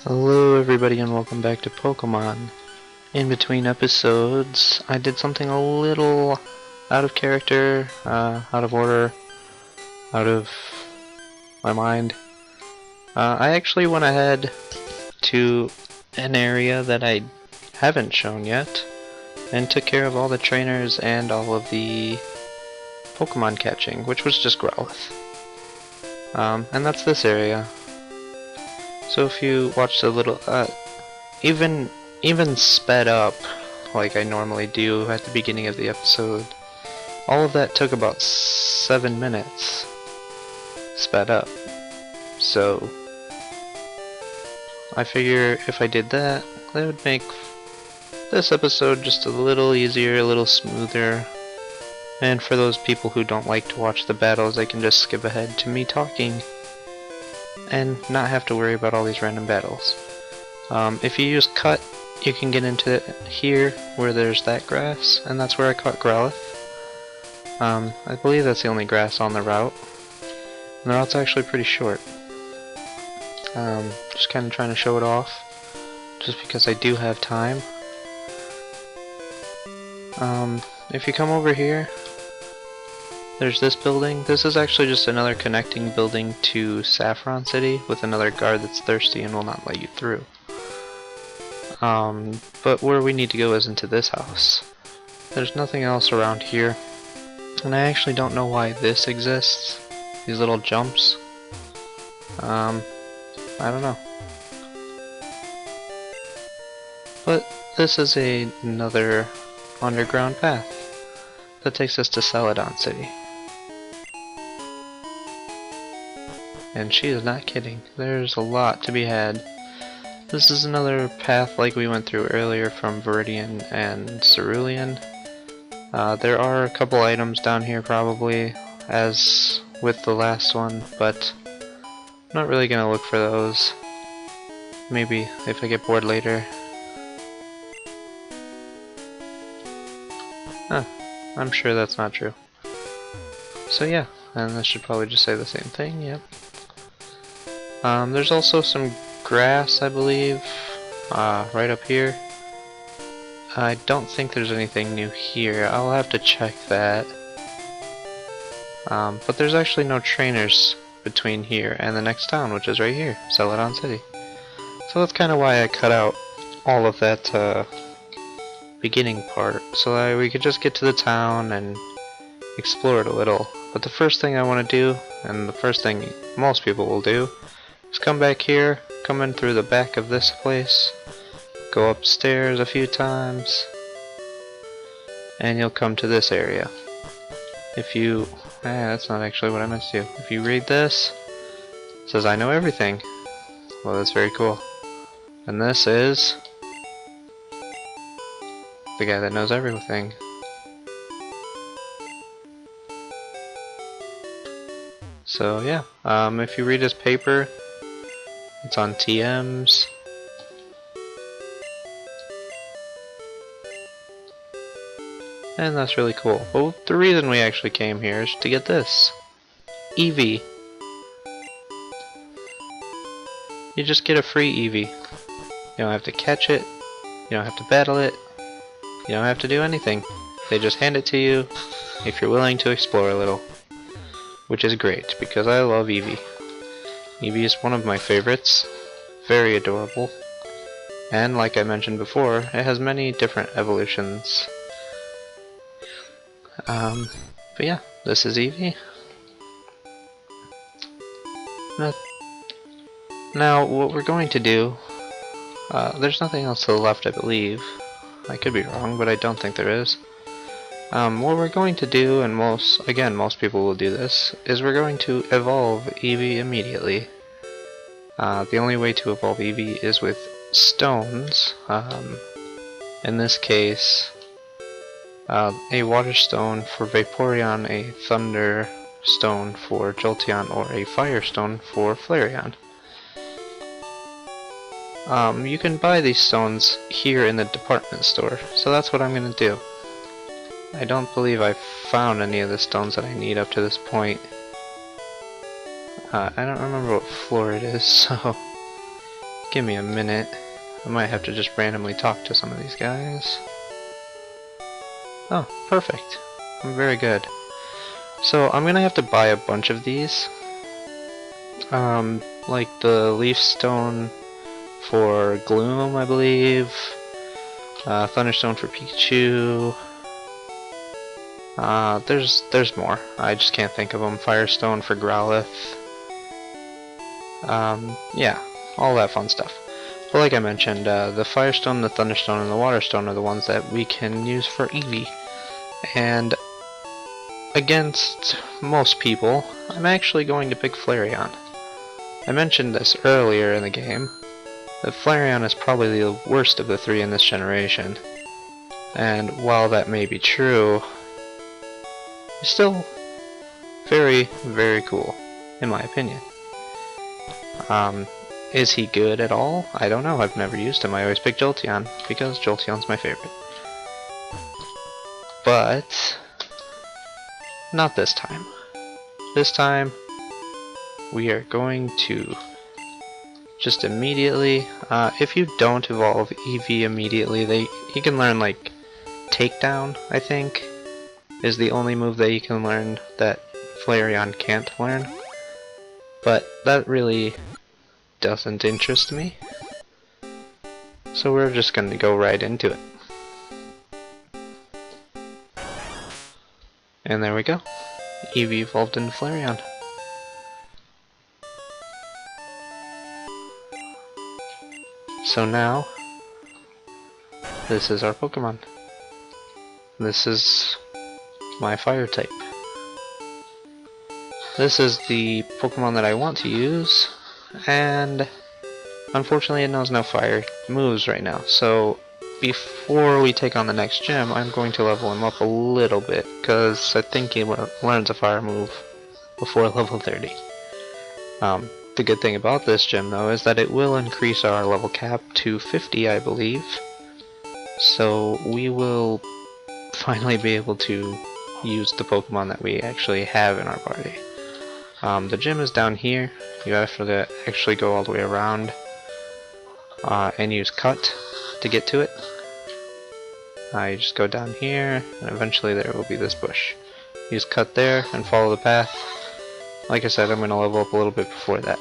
Hello everybody and welcome back to Pokemon. In between episodes, I did something a little out of character, out of order, out of my mind. I actually went ahead to an area that I haven't shown yet and took care of all the trainers and all of the Pokemon catching, which was just Growlithe. And that's this area. So if you watch the little, even sped up, like I normally do at the beginning of the episode, all of that took about 7 minutes, sped up. So I figure if I did that, that would make this episode just a little easier, a little smoother. And for those people who don't like to watch the battles, they can just skip ahead to me talking and not have to worry about all these random battles. If you use cut, you can get into here where there's that grass, and that's where I caught Growlithe. I believe that's the only grass on the route. And the route's actually pretty short. Just kind of trying to show it off, just because I do have time. If you come over here, there's this building. This is actually just another connecting building to Saffron City with another guard that's thirsty and will not let you through. But where we need to go is into this house. There's nothing else around here. And I actually don't know why this exists. These little jumps. I don't know. But this is another underground path that takes us to Celadon City. And she is not kidding. There's a lot to be had. This is another path like we went through earlier from Viridian and Cerulean. There are a couple items down here probably, as with the last one, but I'm not really gonna look for those. Maybe if I get bored later. I'm sure that's not true. So yeah, and this should probably just say the same thing, yep. There's also some grass, I believe, right up here. I don't think there's anything new here. I'll have to check that. But there's actually no trainers between here and the next town, which is right here, Celadon City. So that's kind of why I cut out all of that beginning part, so that we could just get to the town and explore it a little. But the first thing I want to do, and the first thing most people will do, is come back here, come in through the back of this place, go upstairs a few times, and you'll come to this area. If you... that's not actually what I meant to do. If you read this, it says I know everything. Well, that's very cool. And this is the guy that knows everything. So yeah, if you read his paper, it's on TMs. And that's really cool. Well, the reason we actually came here is to get this. Eevee. You just get a free Eevee. You don't have to catch it. You don't have to battle it. You don't have to do anything. They just hand it to you if you're willing to explore a little. Which is great, because I love Eevee. Eevee is one of my favorites. Very adorable. And like I mentioned before, it has many different evolutions. But yeah, this is Eevee. Now, what we're going to do, there's nothing else to the left, I believe. I could be wrong, but I don't think there is. What we're going to do, and most people will do this, is we're going to evolve Eevee immediately. The only way to evolve Eevee is with stones. In this case, a water stone for Vaporeon, a thunder stone for Jolteon, or a fire stone for Flareon. You can buy these stones here in the department store, so that's what I'm going to do. I don't believe I've found any of the stones that I need up to this point. I don't remember what floor it is, so give me a minute. I might have to just randomly talk to some of these guys. Oh, perfect. I'm very good. So I'm gonna have to buy a bunch of these. Like the leaf stone for Gloom, I believe. Thunderstone for Pikachu. There's more. I just can't think of them. Firestone for Growlithe. Yeah, all that fun stuff. But like I mentioned, the Firestone, the Thunderstone, and the Waterstone are the ones that we can use for Eevee. And against most people, I'm actually going to pick Flareon. I mentioned this earlier in the game, that Flareon is probably the worst of the three in this generation. And while that may be true, he's still very, very cool, in my opinion. Is he good at all? I don't know. I've never used him. I always pick Jolteon, because Jolteon's my favorite. But not this time. This time, we are going to just immediately, if you don't evolve Eevee immediately, he can learn, like, Takedown, I think, is the only move that you can learn that Flareon can't learn. But that really doesn't interest me. So we're just going to go right into it. And there we go. Eevee evolved into Flareon. So now, this is our Pokemon. This is my fire type. This is the Pokemon that I want to use, and unfortunately it knows no fire moves right now. So before we take on the next gym, I'm going to level him up a little bit, because I think he learns a fire move before level 30. The good thing about this gym, though, is that it will increase our level cap to 50, I believe. So we will finally be able to use the Pokemon that we actually have in our party. The gym is down here. You have to actually go all the way around and use Cut to get to it. You just go down here, and eventually there will be this bush. Use Cut there and follow the path. Like I said, I'm going to level up a little bit before that.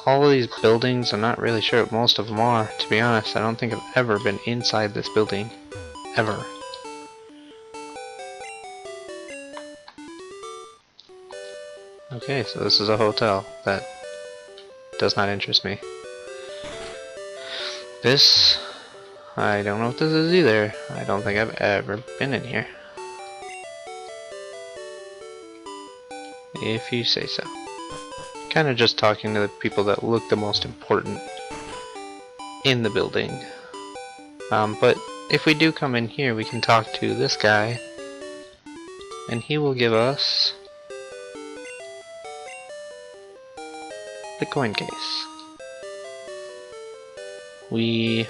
All of these buildings, I'm not really sure what most of them are, to be honest. I don't think I've ever been inside this building. Ever. Okay, so this is a hotel. That does not interest me. This, I don't know what this is either. I don't think I've ever been in here. If you say so. Kind of just talking to the people that look the most important in the building. But if we do come in here, we can talk to this guy, and he will give us the coin case. I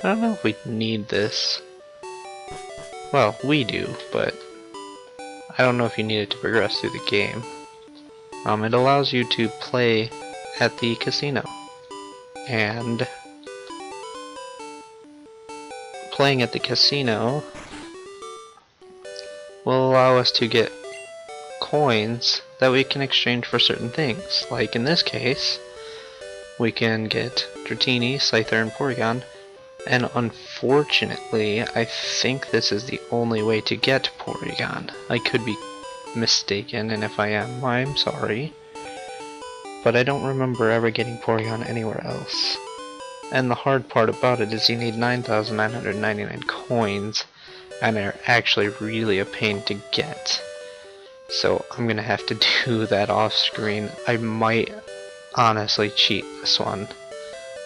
don't know if we need this. Well, we do, but I don't know if you need it to progress through the game. It allows you to play at the casino, and playing at the casino will allow us to get coins that we can exchange for certain things. Like in this case, we can get Dratini, Scyther, and Porygon. And unfortunately, I think this is the only way to get Porygon. I could be mistaken, and if I am, I'm sorry. But I don't remember ever getting Porygon anywhere else. And the hard part about it is you need 9,999 coins, and they're actually really a pain to get. So I'm gonna have to do that off screen. I might honestly cheat this one,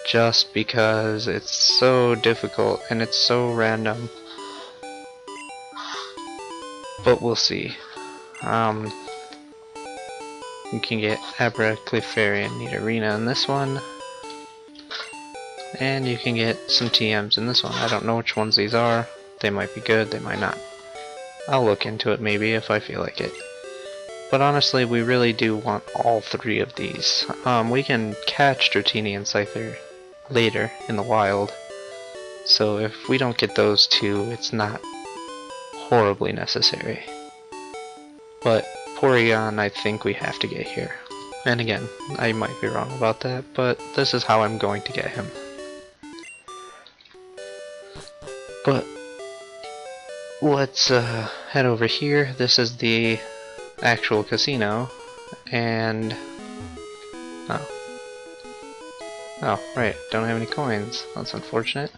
just because it's so difficult and it's so random. But we'll see. You can get Abra, Clefairy, and Nidorina in this one. And you can get some TMs in this one. I don't know which ones these are. They might be good, they might not. I'll look into it maybe if I feel like it. But honestly, we really do want all three of these. We can catch Dratini and Scyther later in the wild. So if we don't get those two, it's not horribly necessary. But Porygon, I think we have to get here. And again, I might be wrong about that, but this is how I'm going to get him. But let's head over here. This is the actual casino, and oh right, don't have any coins. That's unfortunate.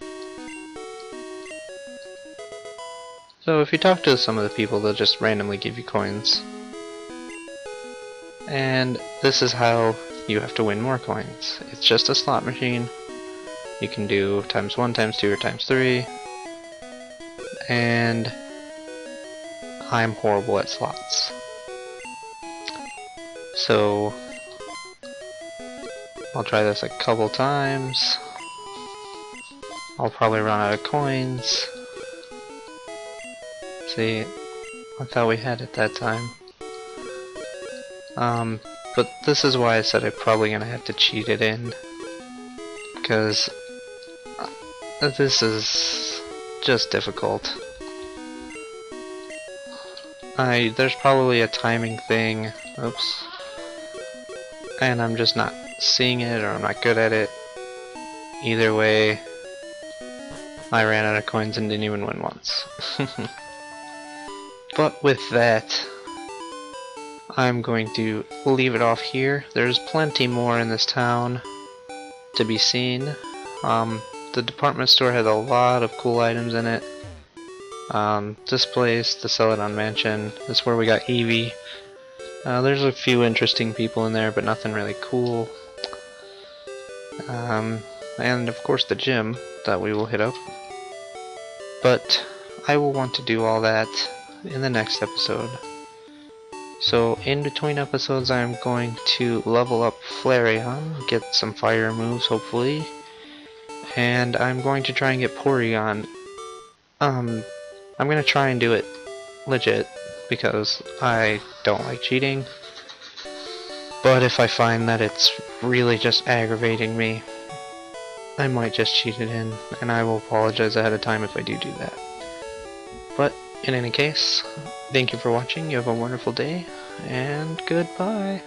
So if you talk to some of the people, they'll just randomly give you coins. And this is how you have to win more coins. It's just a slot machine. You can do times 1, times 2, or times 3. And I'm horrible at slots. So I'll try this a couple times. I'll probably run out of coins. See, I thought we had it that time. But this is why I said I'm probably gonna have to cheat it in, because this is just difficult. There's probably a timing thing. Oops. And I'm just not seeing it, or I'm not good at it. Either way, I ran out of coins and didn't even win once. But with that, I'm going to leave it off here. There's plenty more in this town to be seen. The department store has a lot of cool items in it. This place, the Celadon Mansion, is where we got Eevee. There's a few interesting people in there, but nothing really cool. And of course the gym that we will hit up. But I will want to do all that in the next episode. So in between episodes, I'm going to level up Flareon, get some fire moves hopefully, and I'm going to try and get Porygon. I'm gonna try and do it legit, because I don't like cheating. But if I find that it's really just aggravating me, I might just cheat it in, and I will apologize ahead of time if I do that. But in any case, thank you for watching, you have a wonderful day, and goodbye.